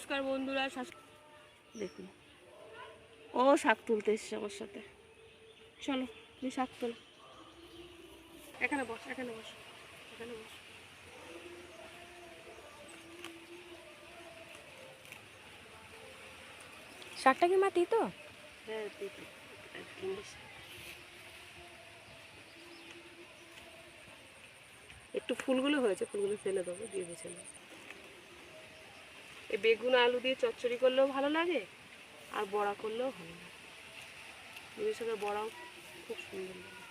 নমস্কার বন্ধুরা, দেখুন ও শাক তুলতে এসছে আমার সাথে। চলো তুমি শাক তোলো। এখানে বস, এখানে বস, এখানে বস। শাকটা কি মা তিতো? হ্যাঁ তিতো, একদম বেশি। একটু ফুলগুলো হয়েছে, ফুলগুলো ফেলে দেবো, দিয়ে বেছে নেবো। এই বেগুন আলু দিয়ে চচ্চড়ি করলেও ভালো লাগে, আর বড়া করলেও ভালো লাগে। এর সঙ্গে বড়াও খুব সুন্দর লাগে।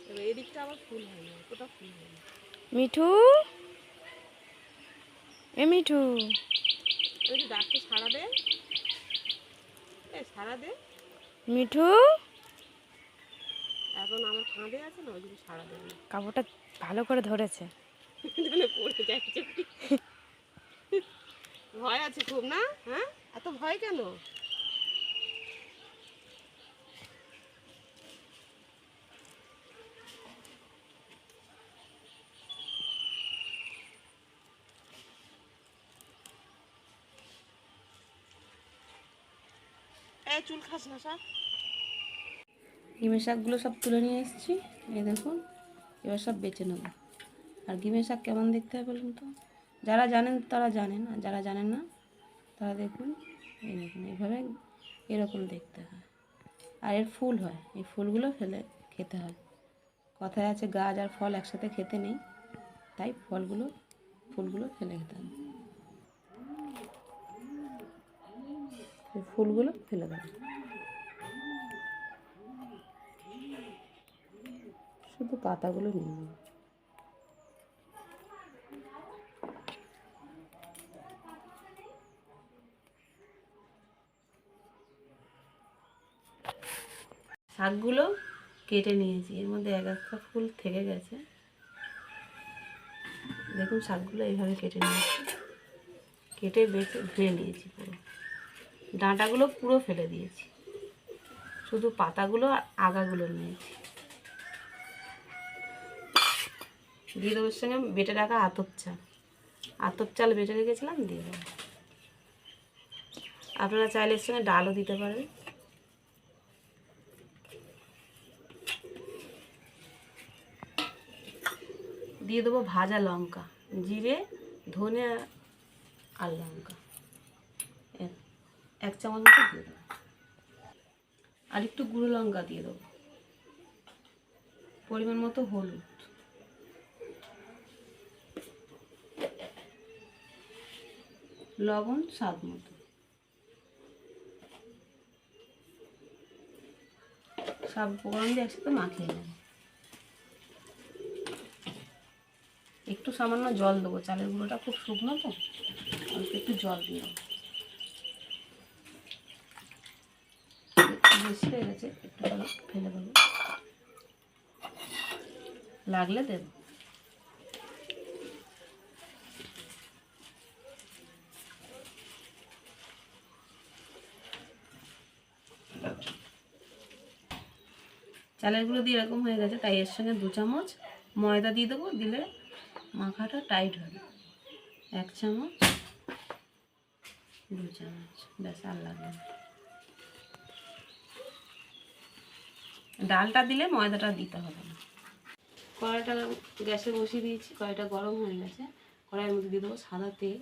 এবার এদিকটা আবার ফুল হয়নি, অতটা ফুল হয়নি। মিঠু, এ মিঠু, ওই যে ডাকতে সাড়া দে, সাড়া দে। মিঠু, এখন আমার কাঁধে আছে না, ওই জন্য সাড়া দেবে না। কাপড়টা ভালো করে ধরেছে। পড়ে যাচ্ছে। ভয় আছে খুব না? হ্যাঁ, এত ভয় কেন? এই চুল খাস না সব। গিমের শাকগুলো সব তুলে নিয়ে এসেছি, এই দেখুন। এবার সব বেছে নেব। আর গিমের শাক কেমন দেখতে হয় বলুন তো? যারা জানেন তারা জানেন, আর যারা জানেন না তারা দেখুন, এই দেখুন এইভাবে এরকম দেখতে হয়। আর এর ফুল হয়, এই ফুলগুলো ফেলে খেতে হয়। কথায় আছে গাছ আর ফল একসাথে খেতে নেই, তাই ফুলগুলো ফেলে খেতে হবে। এই ফুলগুলো ফেলে দেবে, শুধু পাতাগুলো নিয়ে নেব। শাকগুলো কেটে নিয়েছি, এর মধ্যে এক একটা ফুল থেকে গেছে। দেখুন শাকগুলো এইভাবে কেটে নিয়েছি, কেটে বেছে ধুয়ে নিয়েছি। পুরো ডাঁটাগুলো পুরো ফেলে দিয়েছি, শুধু পাতাগুলো আর আগাগুলো নিয়েছি। দিয়ে দেবো সঙ্গে বেটে রাখা আতপ চাল বেটে রেখেছিলাম, দিয়ে দেবো। আপনারা চাইলে এর সঙ্গে ডালও দিতে পারেন। দিয়ে দেবো ভাজা লঙ্কা, জিরে, ধনে আর লঙ্কা, এক চামচ মতো দিয়ে দেবো। আর একটু গুঁড়ো লঙ্কা দিয়ে দেবো, পরিমাণ মতো হলুদ, লবণ স্বাদ মতো। সব উপকরণ দিয়ে একসাথে মাখিয়ে নেব। একটু সামান্য জল দেবো, চালের গুঁড়োটা খুব শুকনো তো, অল্প একটু জল দিয়ে দেবো। বেশি হয়ে গেছে, একটু ফেলে দেবো, লাগলে দেবো। চালের গুঁড়ো দিয়ে এরকম হয়ে গেছে, তাই এর সঙ্গে 2 চামচ ময়দা দিয়ে দেবো, দিলে মাখাটা টাইট হবে। 1 চামচ, 2 চামচ, ব্যাস, আর লাগবে না। ডালটা দিলে ময়দাটা দিতে হবে না। কড়াইটা গ্যাসে বসিয়ে দিয়েছি, কড়াইটা গরম হয়ে গেছে। কড়াইয়ের মধ্যে দিয়ে দেবো সাদা তেল।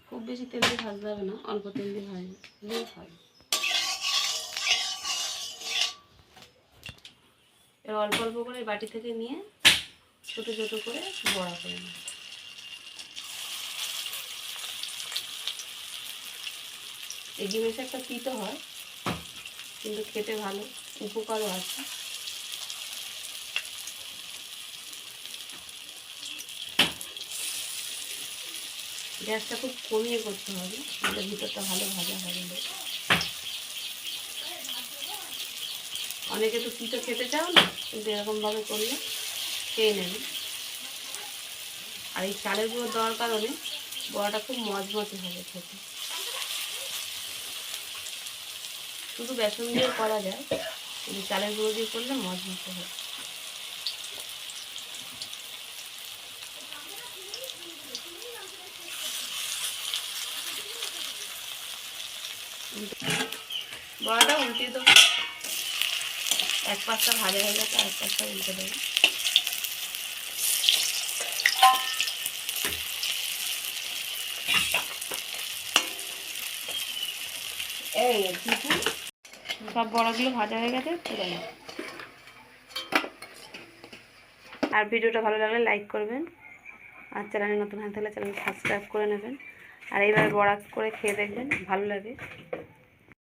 খুব বেশি তেল দিয়ে ভাজতে হবে না, অল্প তেল দিয়ে ভাজলেই হয়। এবার অল্প অল্প করে বাটি থেকে নিয়ে ছোট ছোট করে বড়া করে নেব। এই জিনিস একটা তিতো হয়, কিন্তু খেতে ভালো, উপকারও আছে। গ্যাসটা খুব কমিয়ে করতে হবে, তাহলে ভিতরটা ভালো ভাজা হবে না। অনেকে তো তিতো খেতে চাও না, কিন্তু এরকমভাবে করলে খেয়ে নেবে। আর এই চালের গুঁড়ো দেওয়ার কারণে বড়াটা খুব মজমজে হবে খেতে। শুধু বেসন দিয়ে করা যায়, কিন্তু চালের গুঁড়ো দিয়ে করলে মজমজে হবে। বড়াটা উল্টিয়ে দেবো। এক পাশটা ভাজা হয়ে গেছে, আর এক পাশটা উল্টে দেবো। এই সব বড়াগুলো ভাজা হয়ে গেছে, তুলে নাও। আর ভিডিওটা ভালো লাগলে লাইক করবেন, আর চ্যানেলে নতুন হয়ে থাকলে চ্যানেল সাবস্ক্রাইব করে নেবেন। আর এইভাবে বড়া করে খেয়ে দেখবেন, ভালো লাগে।